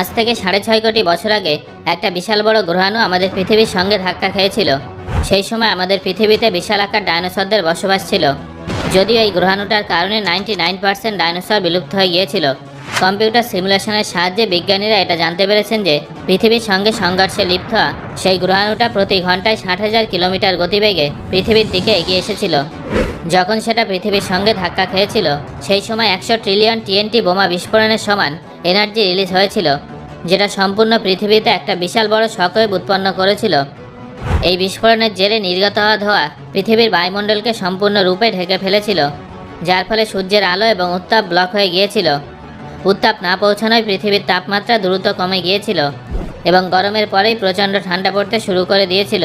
আজ থেকে 6.5 কোটি বছর আগে একটা বিশাল বড় গ্রহাণু আমাদের পৃথিবীর সঙ্গে ধাক্কা খেয়েছিল। সেই সময় আমাদের পৃথিবীতে বিশাল আকার ডাইনোসরদের বসবাস ছিল। যদিও এই গ্রহাণুটার কারণে 99% ডাইনোসর বিলুপ্ত হয়ে গিয়েছিল। কম্পিউটার সিমুলেশনের সাহায্যে বিজ্ঞানীরা এটা জানতে পেরেছেন যে পৃথিবীর সঙ্গে সংঘর্ষে লিপ্ত হওয়া সেই গ্রহাণুটা প্রতি ঘন্টায় 60,000 কিলোমিটার গতিবেগে পৃথিবীর দিকে এগিয়ে এসেছিল। যখন সেটা পৃথিবীর সঙ্গে ধাক্কা খেয়েছিল সেই সময় 100 ট্রিলিয়ন টিএনটি বোমা বিস্ফোরণের সমান এনার্জি রিলিজ হয়েছিল, যেটা সম্পূর্ণ পৃথিবীতে একটা বিশাল বড় শকওয়েভ উৎপন্ন করেছিল। এই বিস্ফোরণের জেরে নির্গত হওয়া ধোঁয়া পৃথিবীর বায়ুমণ্ডলকে সম্পূর্ণরূপে ঢেকে ফেলেছিল, যার ফলে সূর্যের আলো এবং উত্তাপ ব্লক হয়ে গিয়েছিল। উত্তাপ না পৌঁছানোয় পৃথিবীর তাপমাত্রা দ্রুত কমে গিয়েছিল এবং গরমের পরেই প্রচণ্ড ঠান্ডা পড়তে শুরু করে দিয়েছিল।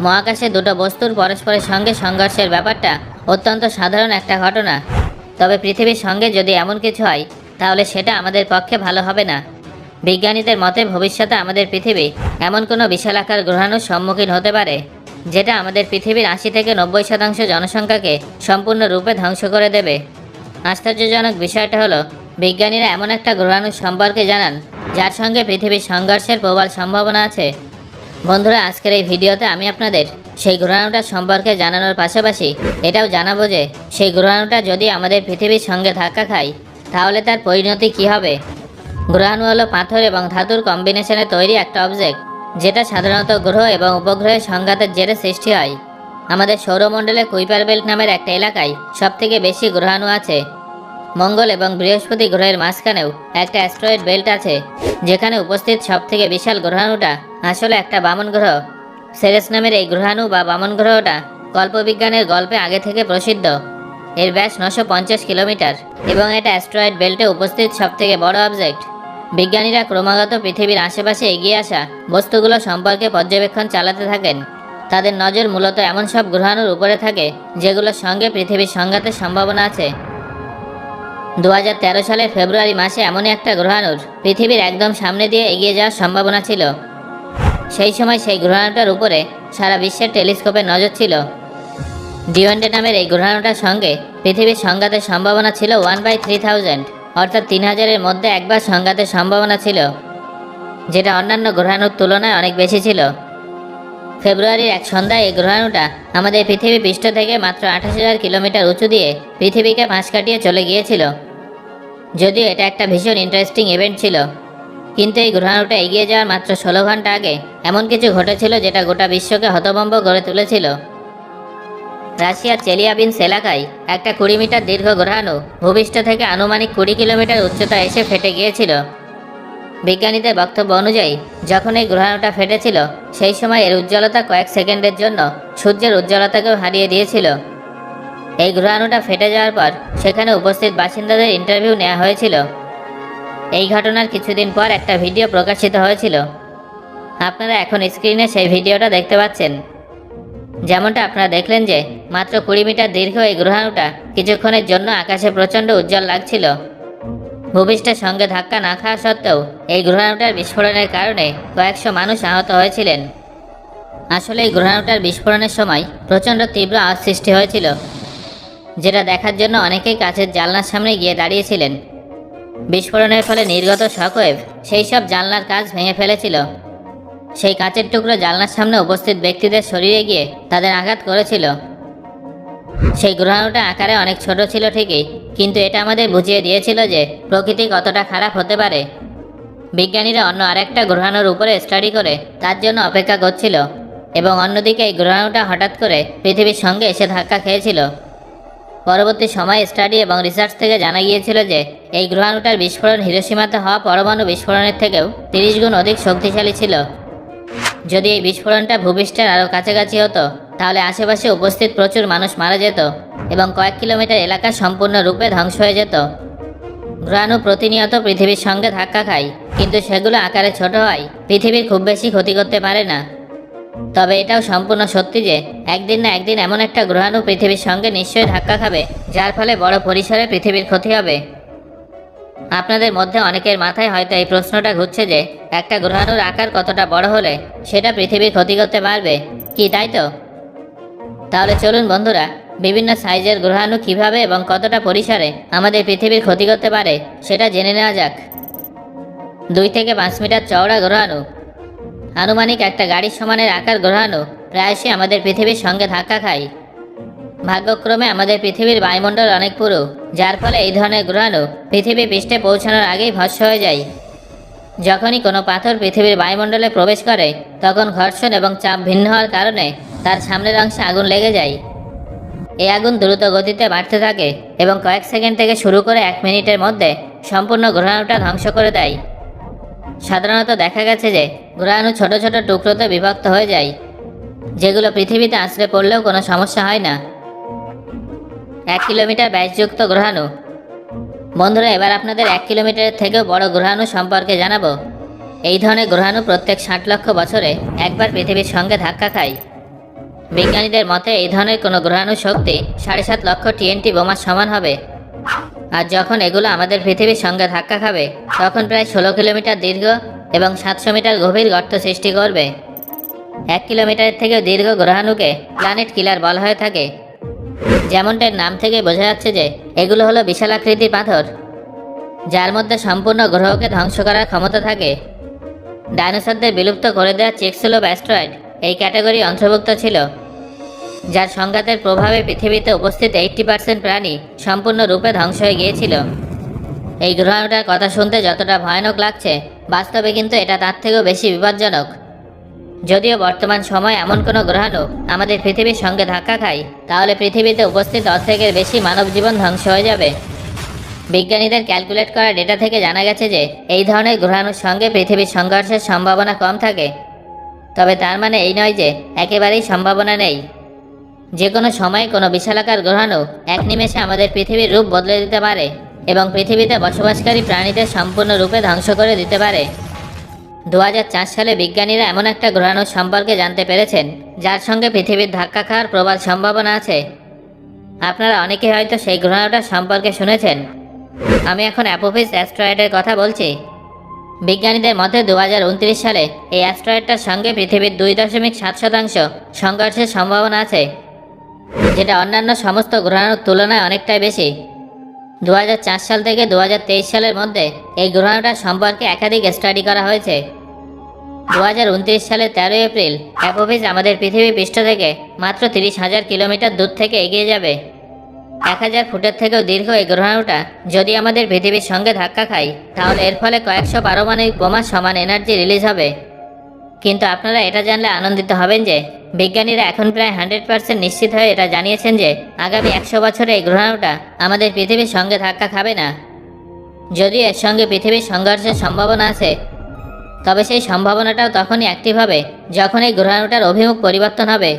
মহাকাশে দুটো বস্তুর পরস্পরের সঙ্গে সংঘর্ষের ব্যাপারটা অত্যন্ত সাধারণ একটা ঘটনা, তবে পৃথিবীর সঙ্গে যদি এমন কিছু হয় তাহলে সেটা আমাদের পক্ষে ভালো হবে না। বিজ্ঞানীদের মতে ভবিষ্যতে আমাদের পৃথিবী এমন কোনো বিশালাকার গ্রহাণুর সম্মুখীন হতে পারে যেটা আমাদের পৃথিবীর 80 থেকে 90% জনসংখ্যাকে সম্পূর্ণরূপে ধ্বংস করে দেবে। আশ্চর্যজনক বিষয়টা হলো বিজ্ঞানীরা এমন একটা গ্রহাণু সম্পর্কে জানান যার সঙ্গে পৃথিবীর সংঘর্ষের প্রবল সম্ভাবনা আছে। বন্ধুরা, আজকের এই ভিডিওতে আমি আপনাদের সেই গ্রহাণুটার সম্পর্কে জানানোর পাশাপাশি এটাও জানাবো যে সেই গ্রহাণুটা যদি আমাদের পৃথিবীর সঙ্গে ধাক্কা খায় তাহলে তার পরিণতি কী হবে। গ্রহাণু হলো পাথর এবং ধাতুর কম্বিনেশনে তৈরি একটা অবজেক্ট, যেটা সাধারণত গ্রহ এবং উপগ্রহের সংঘাতের জেরে সৃষ্টি হয়। আমাদের সৌরমণ্ডলে কুইপার বেল্ট নামের একটা এলাকায় সবথেকে বেশি গ্রহাণু আছে। মঙ্গল এবং বৃহস্পতি গ্রহের মাঝখানেও একটা অ্যাস্ট্রয়েড বেল্ট আছে, যেখানে উপস্থিত সবথেকে বিশাল গ্রহাণুটা আসলে একটা বামন গ্রহ। সেরেস নামের এই গ্রহাণু বা বামন গ্রহটা কল্পবিজ্ঞানের গল্পে আগে থেকে প্রসিদ্ধ। এর ব্যাস 950 কিলোমিটার এবং এটা অ্যাস্ট্রয়েড বেল্টে উপস্থিত সবথেকে বড় অবজেক্ট। বিজ্ঞানীরা ক্রমাগত পৃথিবীর আশেপাশে এগিয়ে আসা বস্তুগুলো সম্পর্কে পর্যবেক্ষণ চালাতে থাকেন। তাদের নজর মূলত এমন সব গ্রহাণুর উপরে থাকে যেগুলোর সঙ্গে পৃথিবীর সংঘাতের সম্ভাবনা আছে। 2013 সালের ফেব্রুয়ারি মাসে এমনই একটা গ্রহাণুর পৃথিবীর একদম সামনে দিয়ে এগিয়ে যাওয়ার সম্ভাবনা ছিল। সেই সময় সেই গ্রহাণুটার উপরে সারা বিশ্বের টেলিস্কোপের নজর ছিল। ডিওয়েন্ডে নামের এই গ্রহাণুটার সঙ্গে পৃথিবীর সংঘাতের সম্ভাবনা ছিল 1/3000, অর্থাৎ 3000-এর মধ্যে একবার সংঘাতের সম্ভাবনা ছিল, যেটা অন্যান্য গ্রহাণুর তুলনায় অনেক বেশি ছিল। ফেব্রুয়ারির এক সন্ধ্যায় এই গ্রহাণুটা আমাদের পৃথিবী পৃষ্ঠ থেকে মাত্র 28,000 কিলোমিটার উঁচু দিয়ে পৃথিবীকে পাশ কাটিয়ে চলে গিয়েছিল। যদিও এটা একটা ভীষণ ইন্টারেস্টিং ইভেন্ট ছিল, কিন্তু এই গ্রহাণুটা এগিয়ে যাওয়ার মাত্র 16 ঘন্টা আগে এমন কিছু ঘটেছিল যেটা গোটা বিশ্বকে হতভম্ব করে তুলেছিল। রাশিয়ার চেলিয়াবিনস এলাকায় একটা 20 মিটার দীর্ঘ গ্রহাণু ভূপৃষ্ঠ থেকে আনুমানিক 20 কিলোমিটার উচ্চতা এসে ফেটে গিয়েছিল। বিজ্ঞানীদের বক্তব্য অনুযায়ী যখন এই গ্রহাণুটা ফেটেছিল সেই সময় এর উজ্জ্বলতা কয়েক সেকেন্ডের জন্য সূর্যের উজ্জ্বলতাকেও হারিয়ে দিয়েছিল। এই গ্রহাণুটা ফেটে যাওয়ার পর সেখানে উপস্থিত বাসিন্দাদের ইন্টারভিউ নেওয়া হয়েছিল। এই ঘটনার কিছুদিন পর একটা ভিডিও প্রকাশিত হয়েছিল। আপনারা এখন স্ক্রিনে সেই ভিডিওটা দেখতে পাচ্ছেন। যেমনটা আপনারা দেখলেন যে মাত্র 20 মিটার দীর্ঘ এই গ্রহাণুটা কিছুক্ষণের জন্য আকাশে প্রচণ্ড উজ্জ্বল লাগছিল। ভূপৃষ্ঠের সঙ্গে ধাক্কা না খাওয়া সত্ত্বেও এই গ্রহাণুটার বিস্ফোরণের কারণে কয়েকশো মানুষ আহত হয়েছিলেন। আসলে এই গ্রহাণুটার বিস্ফোরণের সময় প্রচণ্ড তীব্র আওয়াজ সৃষ্টি হয়েছিল, যেটা দেখার জন্য অনেকেই কাছের জানলার সামনে গিয়ে দাঁড়িয়েছিলেন। বিস্ফোরণের ফলে নির্গত শকওয়েভ সেই সব জানলার কাঁচ ভেঙে ফেলেছিল। সেই কাঁচের টুকরো জানলার সামনে উপস্থিত ব্যক্তিদের শরীরে গিয়ে তাদের আঘাত করেছিল। সেই গ্রহাণুটা আকারে অনেক ছোট ছিল ঠিকই, কিন্তু এটা আমাদের বুঝিয়ে দিয়েছিল যে প্রকৃতি কতটা খারাপ হতে পারে। বিজ্ঞানীরা অন্য আরেকটা গ্রহাণুর উপরে স্টাডি করে তার জন্য অপেক্ষা করছিল, এবং অন্যদিকে এই গ্রহাণুটা হঠাৎ করে পৃথিবীর সঙ্গে এসে ধাক্কা খেয়েছিল। পরবর্তী সময়ে স্টাডি এবং রিসার্চ থেকে জানা গিয়েছিল যে এই গ্রহাণুটার বিস্ফোরণ হিরোশিমাতে হওয়া পরমাণু বিস্ফোরণের থেকেও 30 গুণ অধিক শক্তিশালী ছিল। যদি এই বিস্ফোরণটা ভূপৃষ্ঠের আরও কাছাকাছি হতো তাহলে আশেপাশে উপস্থিত প্রচুর মানুষ মারা যেত এবং কয়েক কিলোমিটার এলাকা সম্পূর্ণরূপে ধ্বংস হয়ে যেত। গ্রহাণু প্রতিনিয়ত পৃথিবীর সঙ্গে ধাক্কা খায়, কিন্তু সেগুলো আকারে ছোট হয় পৃথিবীর খুব বেশি ক্ষতি করতে পারে না। তবে এটাও সম্পূর্ণ সত্যি যে একদিন না একদিন এমন একটা গ্রহাণু পৃথিবীর সঙ্গে নিশ্চয়ই ধাক্কা খাবে, যার ফলে বড় পরিসরে পৃথিবীর ক্ষতি হবে। আপনাদের মধ্যে অনেকের মাথায় হয়তো এই প্রশ্নটা ঘুরছে যে একটা গ্রহাণুর আকার কতটা বড় হলে সেটা পৃথিবীর ক্ষতি করতে পারবে, কি তাই তো? তাহলে চলুন বন্ধুরা, বিভিন্ন সাইজের গ্রহাণু কিভাবে এবং কতটা পরিসরে আমাদের পৃথিবীর ক্ষতি করতে পারে সেটা জেনে নেওয়া যাক। 2 থেকে 5 মিটার চওড়া গ্রহাণু। আনুমানিক একটা গাড়ির সমানের আকার গ্রহাণু প্রায়শই আমাদের পৃথিবীর সঙ্গে ধাক্কা খায়। ভাগ্যক্রমে আমাদের পৃথিবীর বায়ুমণ্ডল অনেক পুরু, যার ফলে এই ধরনের গ্রহাণু পৃথিবী পৃষ্ঠে পৌঁছানোর আগেই ভস্ম হয়ে যায়। যখনই কোনো পাথর পৃথিবীর বায়ুমণ্ডলে প্রবেশ করে, তখন ঘর্ষণ এবং চাপ ভিন্ন হওয়ার কারণে তার সামনের অংশে আগুন লেগে যায়। এই আগুন দ্রুত গতিতে বাড়তে থাকে এবং কয়েক সেকেন্ড থেকে শুরু করে 1 মিনিটের মধ্যে সম্পূর্ণ গ্রহাণুটা ধ্বংস করে দেয়। সাধারণত দেখা গেছে যে গ্রহাণু ছোট ছোট টুকরোতে বিভক্ত হয়ে যায়, যেগুলো পৃথিবীতে আছড়ে পড়লেও কোনো সমস্যা হয় না। 1 কিলোমিটার ব্যাসযুক্ত গ্রহাণু। বন্ধুরা, এবার আপনাদের 1 কিলোমিটারের থেকেও বড় গ্রহাণু সম্পর্কে জানাবো। এই ধরনের গ্রহাণু প্রত্যেক 60 লক্ষ বছরে একবার পৃথিবীর সঙ্গে ধাক্কা খায়। বিজ্ঞানীদের মতে এই ধরনের কোনো গ্রহাণুর শক্তি 7.5 লক্ষ টিএনটি বোমার সমান হবে। আর যখন এগুলো আমাদের পৃথিবীর সঙ্গে ধাক্কা খাবে, তখন প্রায় 16 কিলোমিটার দীর্ঘ এবং 700 মিটার গভীর গর্ত সৃষ্টি করবে। 1 কিলোমিটারের থেকেও দীর্ঘ গ্রহাণুকে প্ল্যানেট কিলার বলা হয়ে থাকে। যেমনটার নাম থেকে বোঝা যাচ্ছে যে এগুলো হলো বিশালাকৃতির পাথর, যার মধ্যে সম্পূর্ণ গ্রহকে ধ্বংস করার ক্ষমতা থাকে। ডাইনোসরদের বিলুপ্ত করে দেওয়া চিকসিলোপ অ্যাস্ট্রয়েড এই ক্যাটাগরি অন্তর্ভুক্ত ছিল, যার সংঘাতের প্রভাবে পৃথিবীতে উপস্থিত 80% প্রাণী সম্পূর্ণরূপে ধ্বংস হয়ে গিয়েছিল। এই গ্রহাণুটার কথা শুনতে যতটা ভয়ানক লাগছে, বাস্তবে কিন্তু এটা তার থেকেও বেশি বিপজ্জনক। যদিও বর্তমান সময়ে এমন কোনো গ্রহাণু আমাদের পৃথিবীর সঙ্গে ধাক্কা খায়, তাহলে পৃথিবীতে উপস্থিত অর্ধেকের বেশি মানব জীবন ধ্বংস হয়ে যাবে। বিজ্ঞানীদের ক্যালকুলেট করা ডেটা থেকে জানা গেছে যে এই ধরনের গ্রহাণুর সঙ্গে পৃথিবীর সংঘর্ষের সম্ভাবনা কম থাকে। তবে তার মানে এই নয় যে একেবারেই সম্ভাবনা নেই। যে কোনো সময়ে কোনো বিশালাকার গ্রহাণু এক নিমেষে আমাদের পৃথিবীর রূপ বদলে দিতে পারে এবং পৃথিবীতে বসবাসকারী প্রাণীদের সম্পূর্ণরূপে ধ্বংস করে দিতে পারে। 2004 সালে বিজ্ঞানীরা এমন একটা গ্রহাণু সম্পর্কে জানতে পেরেছেন, যার সঙ্গে পৃথিবীর ধাক্কা খাওয়ার প্রবল সম্ভাবনা আছে। আপনারা অনেকে হয়তো সেই গ্রহাণুটার সম্পর্কে শুনেছেন। আমি এখন অ্যাপোফিস অ্যাস্ট্রয়েডের কথা বলছি। বিজ্ঞানীদের মতে 2029 সালে এই অ্যাস্ট্রয়েডটার সঙ্গে পৃথিবীর 2.7% সংঘর্ষের সম্ভাবনা আছে, যেটা অন্যান্য সমস্ত গ্রহাণুর তুলনায় অনেকটাই বেশি। 2004 সাল থেকে 2023 সালের মধ্যে এই গ্রহাণুটার সম্পর্কে একাধিক স্টাডি করা হয়েছে। 2029 সালের 13 এপ্রিল অ্যাপোফিস আমাদের পৃথিবী পৃষ্ঠ থেকে মাত্র 30,000 কিলোমিটার দূর থেকে এগিয়ে যাবে। 1000 ফুটের থেকেও দীর্ঘ এই গ্রহাণুটা যদি আমাদের পৃথিবীর সঙ্গে ধাক্কা খায়, তাহলে এর ফলে কয়েকশো পারমাণবিক বোমার সমান এনার্জি রিলিজ হবে। কিন্তু আপনারা এটা জানলে আনন্দিত হবেন যে বিজ্ঞানীরা এখন প্রায় 100% নিশ্চিত হয়ে এটা জানিয়েছেন যে আগামী 100 বছরে এই গ্রহাণুটা আমাদের পৃথিবীর সঙ্গে ধাক্কা খাবে না। যদিও এর সঙ্গে পৃথিবীর সংঘর্ষের সম্ভাবনা আছে, তবে সেই সম্ভাবনাটাও তখনই অ্যাক্টিভ হবে যখন এই গ্রহাণুটার অভিমুখ পরিবর্তন হবে।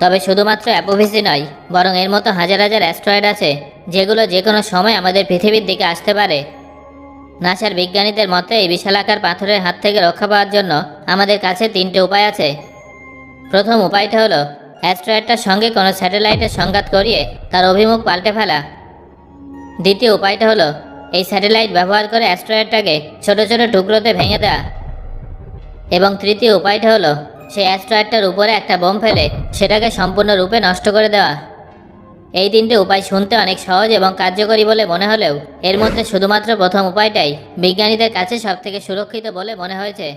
তবে শুধুমাত্র অ্যাপোফিসই নয়, বরং এর মতো হাজার হাজার অ্যাস্ট্রয়েড আছে যেগুলো যে কোনো সময় আমাদের পৃথিবীর দিকে আসতে পারে। নাসার বিজ্ঞানীদের মতে এই বিশালাকার পাথরের হাত থেকে রক্ষা পাওয়ার জন্য আমাদের কাছে 3টে উপায় আছে। প্রথম উপায়টা হলো অ্যাস্ট্রয়েডটার সঙ্গে কোনো স্যাটেলাইটের সংঘাত করিয়ে তার অভিমুখ পাল্টে ফেলা। দ্বিতীয় উপায়টা হলো এই স্যাটেলাইট ব্যবহার করে অ্যাস্ট্রয়েডটাকে ছোট ছোট টুকরোতে ভেঙে দেওয়া। এবং তৃতীয় উপায়টা হলো সেই অ্যাস্ট্রয়েডটার উপরে একটা বোম ফেলে সেটাকে সম্পূর্ণরূপে নষ্ট করে দেওয়া। এই 3টে উপায় শুনতে অনেক সহজ এবং কার্যকরী বলে মনে হলেও এর মধ্যে শুধুমাত্র প্রথম উপায়টাই বিজ্ঞানীদের কাছে সবথেকে সুরক্ষিত বলে মনে হয়েছে।